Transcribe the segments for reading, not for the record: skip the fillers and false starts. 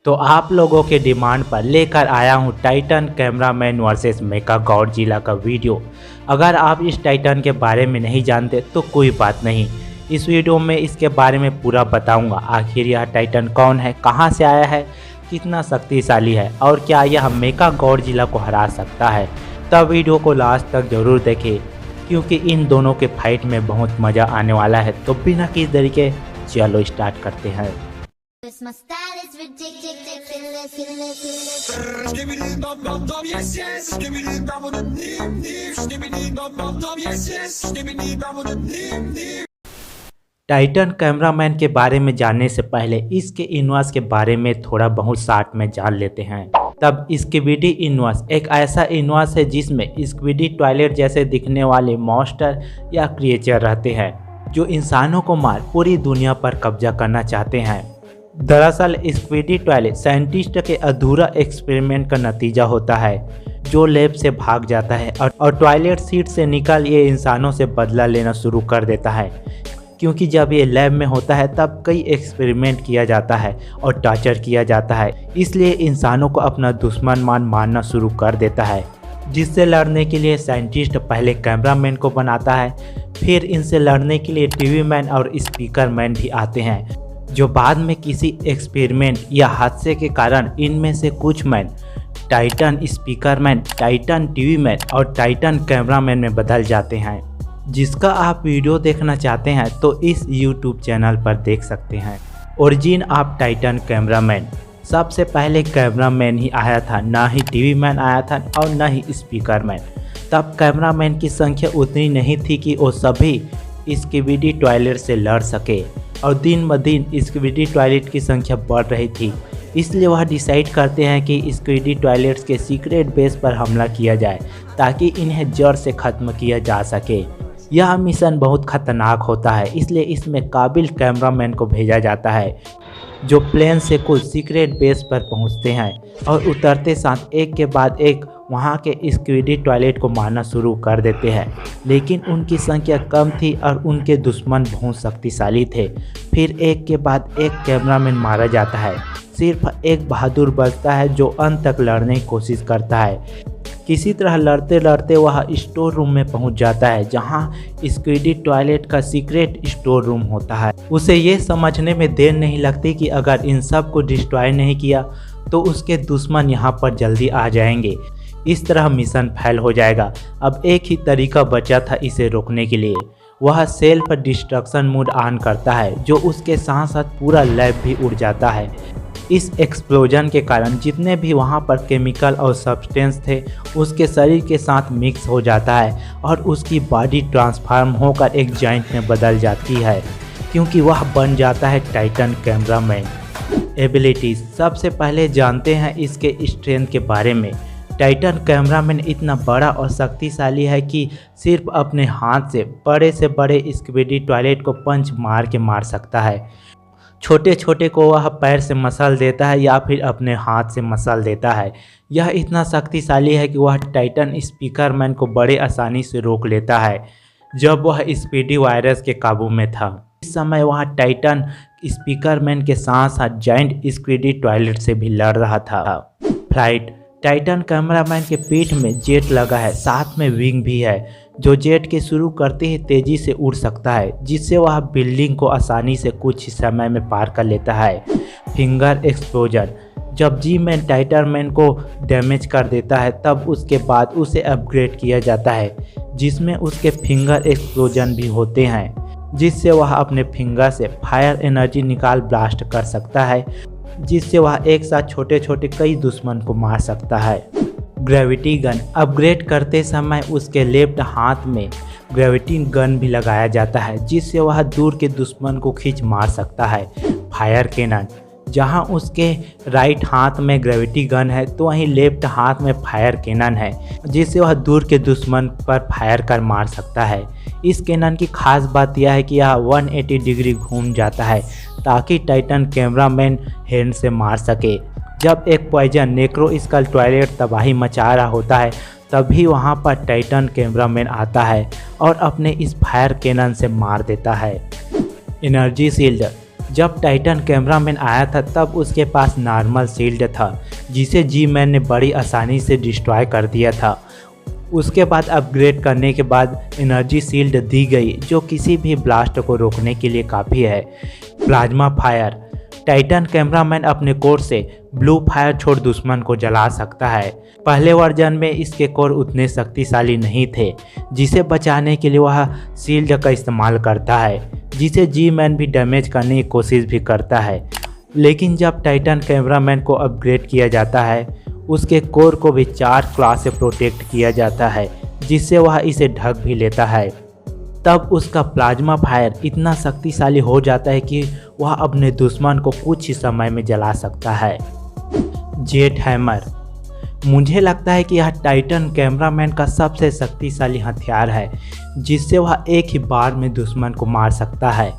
तो आप लोगों के डिमांड पर लेकर आया हूँ टाइटन कैमरामैन वर्सेस मेका गॉडजिला का वीडियो। अगर आप इस टाइटन के बारे में नहीं जानते तो कोई बात नहीं, इस वीडियो में इसके बारे में पूरा बताऊंगा। आखिर यह टाइटन कौन है, कहां से आया है, कितना शक्तिशाली है और क्या यह मेका गॉडजिला को हरा सकता है। तब वीडियो को लास्ट तक जरूर देखें क्योंकि इन दोनों के फाइट में बहुत मज़ा आने वाला है। तो बिना किसी देरी के चलो स्टार्ट करते हैं। My style is ridiculous. Give me the bum bum bum, yes yes. Give me the bum bum dim dim. Give me the bum bum bum, yes yes. Give me the bum bum dim dim. Titan cameraman के बारे में जानने से पहले इसके inverse के बारे में थोड़ा बहुत शार्ट में जान लेते हैं। तब स्क्विडी इन्वर्स एक ऐसा इन्वर्स है जिसमें स्क्विडी टॉयलेट जैसे दिखने वाले मॉन्स्टर या क्रिएचर रहते हैं जो इंसानों को मार पूरी दुनिया पर कब्जा करना चाहते हैं। दरअसल स्क्विडी टॉयलेट साइंटिस्ट के अधूरा एक्सपेरिमेंट का नतीजा होता है जो लैब से भाग जाता है और टॉयलेट सीट से निकल ये इंसानों से बदला लेना शुरू कर देता है। क्योंकि जब ये लैब में होता है तब कई एक्सपेरिमेंट किया जाता है और टॉर्चर किया जाता है, इसलिए इंसानों को अपना दुश्मन मानना शुरू कर देता है। जिससे लड़ने के लिए साइंटिस्ट पहले कैमरामैन को बनाता है, फिर इनसे लड़ने के लिए टीवी मैन और स्पीकर मैन भी आते हैं जो बाद में किसी एक्सपेरिमेंट या हादसे के कारण इनमें से कुछ man Titan speaker man, Titan TV man और टाइटन कैमरामैन में बदल जाते हैं। जिसका आप वीडियो देखना चाहते हैं तो इस YouTube चैनल पर देख सकते हैं। Origin of Titan cameraman. सबसे पहले कैमरामैन ही आया था, ना ही टीवी मैन आया था और ना ही स्पीकर मैन। तब कैमरामैन की संख्या उतनी नहीं थी कि वो सभी स्क्विडी टॉयलेट से लड़ सके और दिन ब दिन स्क्विडी टॉयलेट की संख्या बढ़ रही थी। इसलिए वह डिसाइड करते हैं कि स्क्विडी टॉयलेट्स के सीक्रेट बेस पर हमला किया जाए ताकि इन्हें जड़ से ख़त्म किया जा सके। यह मिशन बहुत खतरनाक होता है, इसलिए इसमें काबिल कैमरामैन को भेजा जाता है जो प्लेन से कुछ सीक्रेट बेस पर पहुंचते हैं और उतरते साथ एक के बाद एक वहां के स्क्विडी टॉयलेट को मारना शुरू कर देते हैं। लेकिन उनकी संख्या कम थी और उनके दुश्मन बहुत शक्तिशाली थे। फिर एक के बाद एक कैमरामैन मारा जाता है। सिर्फ एक बहादुर बचता है जो अंत तक लड़ने की कोशिश करता है। किसी तरह लड़ते लड़ते वह स्टोर रूम में पहुंच जाता है जहां स्क्विडी टॉयलेट का सीक्रेट स्टोर रूम होता है। उसे ये समझने में देर नहीं लगती कि अगर इन सब को डिस्ट्रॉय नहीं किया तो उसके दुश्मन यहां पर जल्दी आ जाएंगे। इस तरह मिशन फेल हो जाएगा। अब एक ही तरीका बचा था इसे रोकने के लिए। वह सेल्फ डिस्ट्रक्शन मोड ऑन करता है जो उसके साथ साथ पूरा लैब भी उड़ जाता है। इस एक्सप्लोजन के कारण जितने भी वहाँ पर केमिकल और सब्सटेंस थे उसके शरीर के साथ मिक्स हो जाता है और उसकी बॉडी ट्रांसफॉर्म होकर एक जाइंट में बदल जाती है क्योंकि वह बन जाता है टाइटन कैमरामैन। एबिलिटीज। सबसे पहले जानते हैं इसके स्ट्रेंथ के बारे में। टाइटन कैमरामैन इतना बड़ा और शक्तिशाली है कि सिर्फ अपने हाथ से बड़े स्क्विडी टॉयलेट को पंच मार के मार सकता है। छोटे छोटे को वह पैर से मसल देता है या फिर अपने हाथ से मसल देता है। यह इतना शक्तिशाली है कि वह टाइटन स्पीकर मैन को बड़े आसानी से रोक लेता है जब वह स्पीडी वायरस के काबू में था। इस समय वह टाइटन स्पीकर मैन के साथ साथ जाइंट स्क्विडी टॉयलेट से भी लड़ रहा था। फ्लाइट। टाइटन कैमरामैन के पीठ में जेट लगा है, साथ में विंग भी है जो जेट के शुरू करते ही तेजी से उड़ सकता है जिससे वह बिल्डिंग को आसानी से कुछ ही समय में पार कर लेता है। Finger explosion. जब जी मैन टाइटन मैन को डैमेज कर देता है तब उसके बाद उसे अपग्रेड किया जाता है जिसमें उसके फिंगर एक्सप्लोजन भी होते हैं जिससे वह अपने फिंगर से फायर एनर्जी निकाल ब्लास्ट कर सकता है जिससे वह एक साथ छोटे छोटे कई दुश्मन को मार सकता है। Gravity gun. अपग्रेड करते समय उसके लेफ्ट हाथ में ग्रेविटी गन भी लगाया जाता है जिससे वह दूर के दुश्मन को खींच मार सकता है। Fire cannon. जहां उसके राइट हाथ में ग्रेविटी गन है तो वहीं लेफ्ट हाथ में फायर कैनन है जिससे वह दूर के दुश्मन पर फायर कर मार सकता है। इस कैनन की खास बात यह है कि यह 180 डिग्री घूम जाता है ताकि टाइटन कैमरामैन हैंड से मार सके। जब एक पॉइजन नेक्रोस्कल टॉयलेट तबाही मचा रहा होता है तभी वहां पर टाइटन कैमरामैन आता है और अपने इस फायर कैनन से मार देता है। Energy shield. जब टाइटन कैमरामैन आया था तब उसके पास नॉर्मल शील्ड था जिसे जी मैन ने बड़ी आसानी से डिस्ट्रॉय कर दिया था। उसके बाद अपग्रेड करने के बाद एनर्जी शील्ड दी गई जो किसी भी ब्लास्ट को रोकने के लिए काफ़ी है। प्लाज्मा फायर, टाइटन कैमरामैन अपने कोर से ब्लू फायर छोड़ दुश्मन को जला सकता है। पहले वर्जन में इसके कोर उतने शक्तिशाली नहीं थे जिसे बचाने के लिए वह शील्ड का इस्तेमाल करता है जिसे जी मैन भी डैमेज करने की कोशिश भी करता है। लेकिन जब टाइटन कैमरामैन को अपग्रेड किया जाता है उसके कोर को भी 4 क्लास से प्रोटेक्ट किया जाता है जिससे वह इसे ढक भी लेता है। तब उसका प्लाज्मा फायर इतना शक्तिशाली हो जाता है कि वह अपने दुश्मन को कुछ ही समय में जला सकता है। जेट हैमर, मुझे लगता है कि यह टाइटन कैमरामैन का सबसे शक्तिशाली हथियार है जिससे वह एक ही बार में दुश्मन को मार सकता है।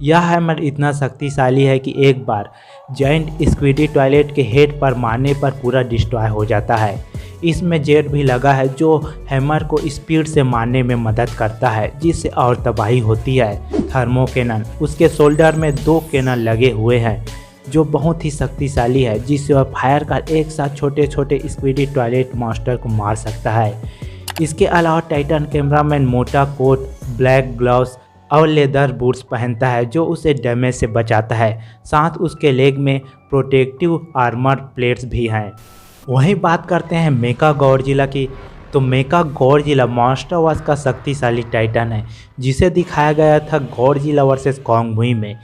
यह हैमर इतना शक्तिशाली है कि एक बार जायंट स्क्विडी टॉयलेट के हेड पर मारने पर पूरा डिस्ट्रॉय हो जाता है। इसमें जेट भी लगा है जो हैमर को स्पीड से मारने में मदद करता है जिससे और तबाही होती है। थर्मो कैनन, उसके शोल्डर में 2 कैनन लगे हुए हैं जो बहुत ही शक्तिशाली है जिससे वह फायर कर एक साथ छोटे छोटे स्क्विडी टॉयलेट मॉन्स्टर को मार सकता है। इसके अलावा टाइटन कैमरामैन मोटा कोट, ब्लैक ग्लव्स और लेदर बूट्स पहनता है जो उसे डैमेज से बचाता है। साथ उसके लेग में प्रोटेक्टिव आर्मर प्लेट्स भी हैं। वहीं बात करते हैं मेका गॉडजिला की, तो मेका गॉडजिला मॉन्स्टर वर्स का शक्तिशाली टाइटन है जिसे दिखाया गया था गॉडजिला वर्सेस कॉन्ग मूवी में।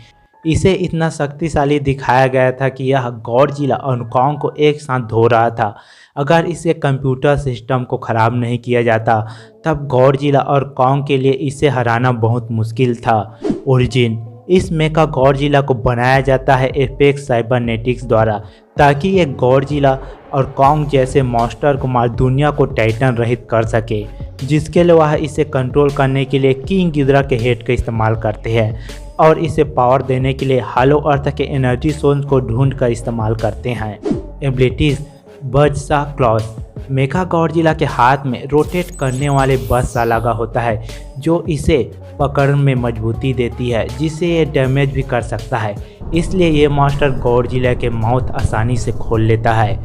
इसे इतना शक्तिशाली दिखाया गया था कि यह गॉडजिला और कॉन्ग को एक साथ धो रहा था। अगर इसे कंप्यूटर सिस्टम को ख़राब नहीं किया जाता तब गॉडजिला और कॉन्ग के लिए इसे हराना बहुत मुश्किल था। ओरिजिन, इस मेका गॉडजिला को बनाया जाता है एपेक्स साइबरनेटिक्स द्वारा ताकि ये गॉडजिला और कॉन्ग जैसे मॉन्स्टर को मार दुनिया को टाइटन रहित कर सके, जिसके लिए वह इसे कंट्रोल करने के लिए किंग गिद्रा के हेड का इस्तेमाल करते हैं और इसे पावर देने के लिए हालो अर्थ के एनर्जी सोर्स को ढूंढ कर इस्तेमाल करते हैं। एबिलिटीज, बजसा क्लॉज, मेका गॉडजिला के हाथ में रोटेट करने वाले बजसा लगा होता है जो इसे पकड़ में मजबूती देती है जिससे ये डैमेज भी कर सकता है। इसलिए ये मॉन्स्टर गॉडजिला के माउथ आसानी से खोल लेता है।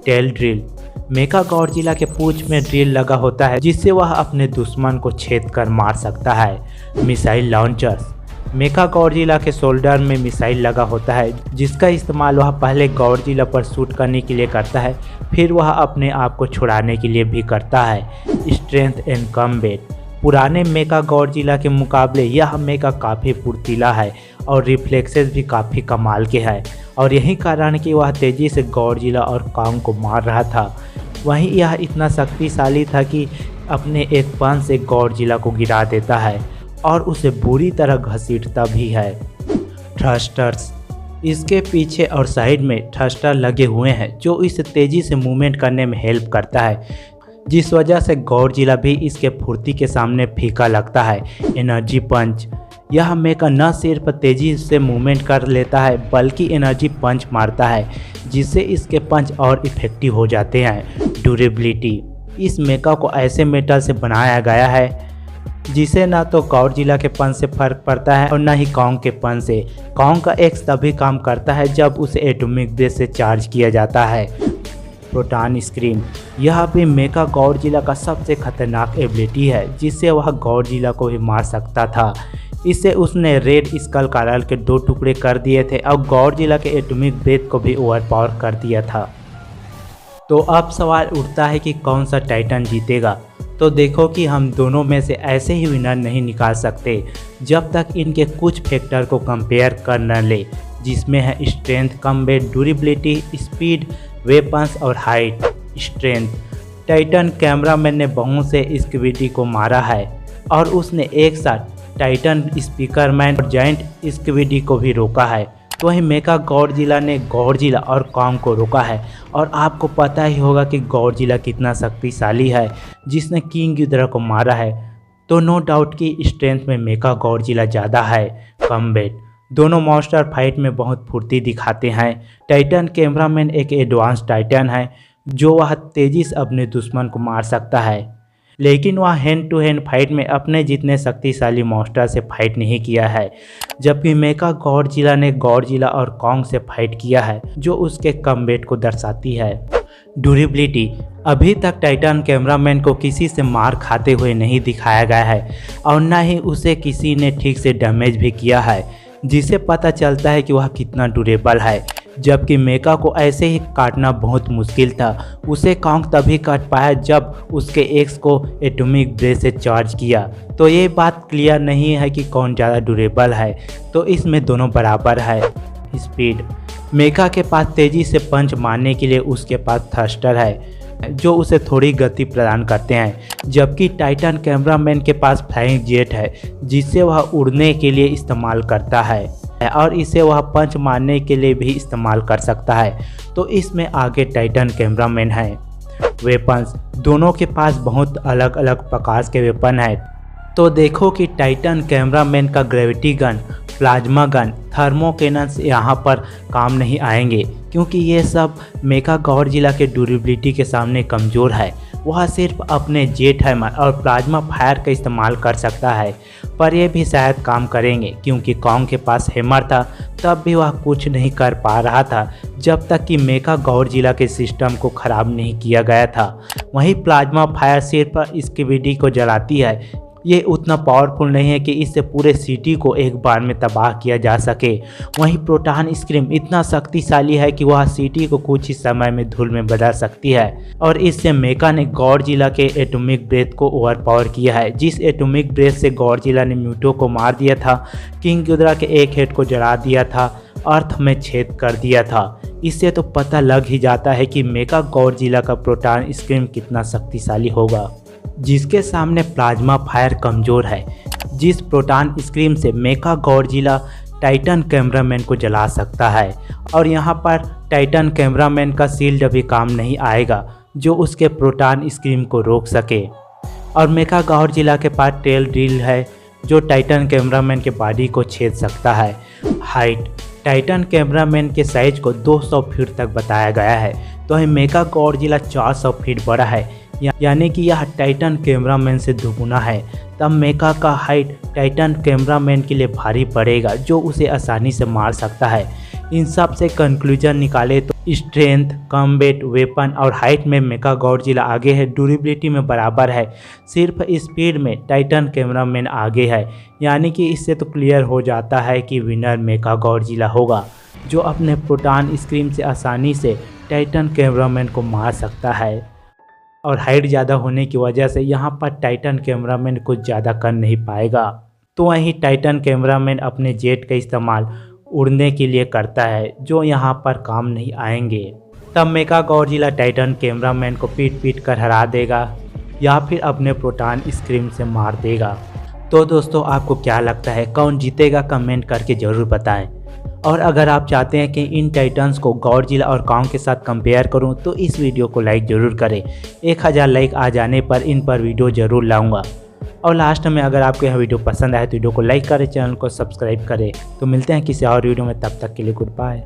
टेल ड्रिल, मेका गॉडजिला के पूंछ में ड्रिल लगा होता है जिससे वह अपने दुश्मन को छेद कर मार सकता है। मिसाइल लॉन्चर्स, मेका गॉडजिला के शोल्डर में मिसाइल लगा होता है जिसका इस्तेमाल वह पहले गॉडजिला पर शूट करने के लिए करता है, फिर वह अपने आप को छुड़ाने के लिए भी करता है। स्ट्रेंथ एंड कॉम्बैट, पुराने मेका गॉडजिला के मुकाबले यह मेका काफ़ी फुर्तीला है और रिफ्लेक्सेस भी काफ़ी कमाल के हैं और यही कारण कि वह तेज़ी से गॉडजिला और कॉन्ग को मार रहा था। वहीं यह इतना शक्तिशाली था कि अपने एक पंच से गॉडजिला को गिरा देता है और उसे बुरी तरह घसीटता भी है। थ्रस्टर्स, इसके पीछे और साइड में थ्रस्टर लगे हुए हैं जो इसे तेज़ी से मूवमेंट करने में हेल्प करता है, जिस वजह से गॉडजिला भी इसके फुर्ती के सामने फीका लगता है। एनर्जी पंच, यह मेका न सिर्फ तेज़ी से मूवमेंट कर लेता है बल्कि एनर्जी पंच मारता है जिससे इसके पंच और इफेक्टिव हो जाते हैं। ड्यूरेबिलिटी, इस मेका को ऐसे मेटल से बनाया गया है जिसे ना तो गॉडजिला के पंच से फर्क पड़ता है और ना ही कॉन्ग के पंच से। कॉन्ग का एक्स तभी काम करता है जब उसे एटॉमिक बेस से चार्ज किया जाता है। प्रोटॉन स्क्रीम, यह भी मेका गॉडजिला का सबसे खतरनाक एबिलिटी है जिससे वह गॉडजिला को भी मार सकता था। इससे उसने रेड स्कल कलर के 2 टुकड़े कर दिए थे और गॉडजिला के एटॉमिक ब्रेथ को भी ओवरपावर कर दिया था। तो अब सवाल उठता है कि कौन सा टाइटन जीतेगा। तो देखो कि हम दोनों में से ऐसे ही विनर नहीं निकाल सकते जब तक इनके कुछ फैक्टर को कंपेयर कर न ले, जिसमें है strength, combat, durability, speed, weapons और हाइट। स्ट्रेंथ, टाइटन कैमरामैन ने बहुत से स्क्विडी को मारा है और उसने एक साथ टाइटन स्पीकरमैन और जायंट स्क्विडी को भी रोका है। तो वहीं मेका गॉडजिला ने गॉडजिला और कॉन्ग को रोका है और आपको पता ही होगा कि गॉडजिला कितना शक्तिशाली है जिसने किंग गिद्रा को मारा है। तो नो डाउट कि स्ट्रेंथ में मेका गॉडजिला ज़्यादा है। कॉम्बैट, दोनों मॉन्स्टर फाइट में बहुत फुर्ती दिखाते हैं। टाइटन कैमरामैन एक एडवांस टाइटन है जो वह तेज़ी से अपने दुश्मन को मार सकता है। लेकिन वह हैंड टू हैंड फाइट में अपने जितने शक्तिशाली मॉन्स्टर से फाइट नहीं किया है, जबकि मेका गॉडजिला ने गॉडजिला और कॉन्ग से फाइट किया है, जो उसके कमबैक को दर्शाती है। ड्यूरेबिलिटी, अभी तक टाइटन कैमरामैन को किसी से मार खाते हुए नहीं दिखाया गया है और न ही उसे किसी ने ठीक से डैमेज भी किया है, जिससे पता चलता है कि वह कितना ड्यूरेबल है। जबकि मेका को ऐसे ही काटना बहुत मुश्किल था, उसे कॉन्ग तभी काट पाया जब उसके एक्स को एटॉमिक ब्रेथ से चार्ज किया। तो ये बात क्लियर नहीं है कि कौन ज़्यादा ड्यूरेबल है, तो इसमें दोनों बराबर है। स्पीड, मेका के पास तेज़ी से पंच मारने के लिए उसके पास थ्रस्टर है, जो उसे थोड़ी गति प्रदान करते हैं, जबकि टाइटन कैमरामैन के पास फ्लाइंग जेट है, जिसे वह उड़ने के लिए इस्तेमाल करता है और इसे वह पंच मारने के लिए भी इस्तेमाल कर सकता है। तो इसमें आगे टाइटन कैमरामैन है। वेपन्स, दोनों के पास बहुत अलग अलग प्रकार के वेपन है। तो देखो कि टाइटन कैमरामैन का gravity gun, plasma gun, thermo cannons यहाँ पर काम नहीं आएंगे, क्योंकि ये सब मेका गॉडजिला के ड्यूरेबिलिटी के सामने कमज़ोर है। वह सिर्फ अपने जेट हैमर और प्लाज्मा फायर का इस्तेमाल कर सकता है, पर यह भी शायद काम करेंगे, क्योंकि कॉन्ग के पास हैमर था तब भी वह कुछ नहीं कर पा रहा था जब तक कि मेका गॉडजिला के सिस्टम को ख़राब नहीं किया गया था। वहीं प्लाज्मा फायर सिर्फ स्क्विडी को जलाती है, ये उतना पावरफुल नहीं है कि इससे पूरे सिटी को एक बार में तबाह किया जा सके। वहीं प्रोटॉन स्क्रीम इतना शक्तिशाली है कि वह सिटी को कुछ ही समय में धूल में बदल सकती है, और इससे मेका ने गॉडजिला के एटॉमिक ब्रेथ को ओवरपावर किया है। जिस एटॉमिक ब्रेथ से गॉडजिला ने म्यूटो को मार दिया था, किंग गिडोरा के एक हेड को जला दिया था, अर्थ में छेद कर दिया था। इससे तो पता लग ही जाता है कि मेका गॉडजिला का प्रोटॉन स्क्रीम कितना शक्तिशाली होगा, जिसके सामने प्लाज्मा फायर कमज़ोर है। जिस प्रोटॉन स्क्रीम से मेका गॉडजिला टाइटन कैमरामैन को जला सकता है, और यहाँ पर टाइटन कैमरामैन का शील्ड अभी काम नहीं आएगा जो उसके प्रोटॉन स्क्रीम को रोक सके। और मेका गॉडजिला के पास टेल ड्रिल है जो टाइटन कैमरामैन के बॉडी को छेद सकता है। हाइट, टाइटन कैमरामैन के साइज को 200 फीट तक बताया गया है, तो मेका गॉडजिला 400 फीट बड़ा है, यानी कि यह टाइटन कैमरामैन से दुगुना है। तब मेका का हाइट टाइटन कैमरामैन के लिए भारी पड़ेगा, जो उसे आसानी से मार सकता है। इन सब से कंक्लूजन निकाले तो स्ट्रेंथ, कॉम्बैट, वेपन और हाइट में मेका गॉडजिला आगे है, ड्यूरेबिलिटी में बराबर है, सिर्फ स्पीड में टाइटन कैमरामैन आगे है। यानी कि इससे तो क्लियर हो जाता है कि विनर मेका गॉडजिला होगा, जो अपने प्रोटॉन स्क्रीम से आसानी से टाइटन कैमरामैन को मार सकता है। और हाइट ज़्यादा होने की वजह से यहाँ पर टाइटन कैमरामैन कुछ ज़्यादा कर नहीं पाएगा। तो वहीं टाइटन कैमरामैन अपने जेट का इस्तेमाल उड़ने के लिए करता है, जो यहाँ पर काम नहीं आएंगे। तब मेका गॉडजिला टाइटन कैमरामैन को पीट कर हरा देगा या फिर अपने प्रोटॉन स्क्रीम से मार देगा। तो दोस्तों, आपको क्या लगता है कौन जीतेगा, कमेंट करके ज़रूर बताएं। और अगर आप चाहते हैं कि इन टाइटन्स को गॉडजिला और कॉन्ग के साथ कंपेयर करूं, तो इस वीडियो को लाइक ज़रूर करें। 1000 लाइक आ जाने पर इन पर वीडियो ज़रूर लाऊंगा। और लास्ट में अगर आपको यह वीडियो पसंद आए तो वीडियो को लाइक करें, चैनल को सब्सक्राइब करें। तो मिलते हैं किसी और वीडियो में, तब तक के लिए गुड बाय।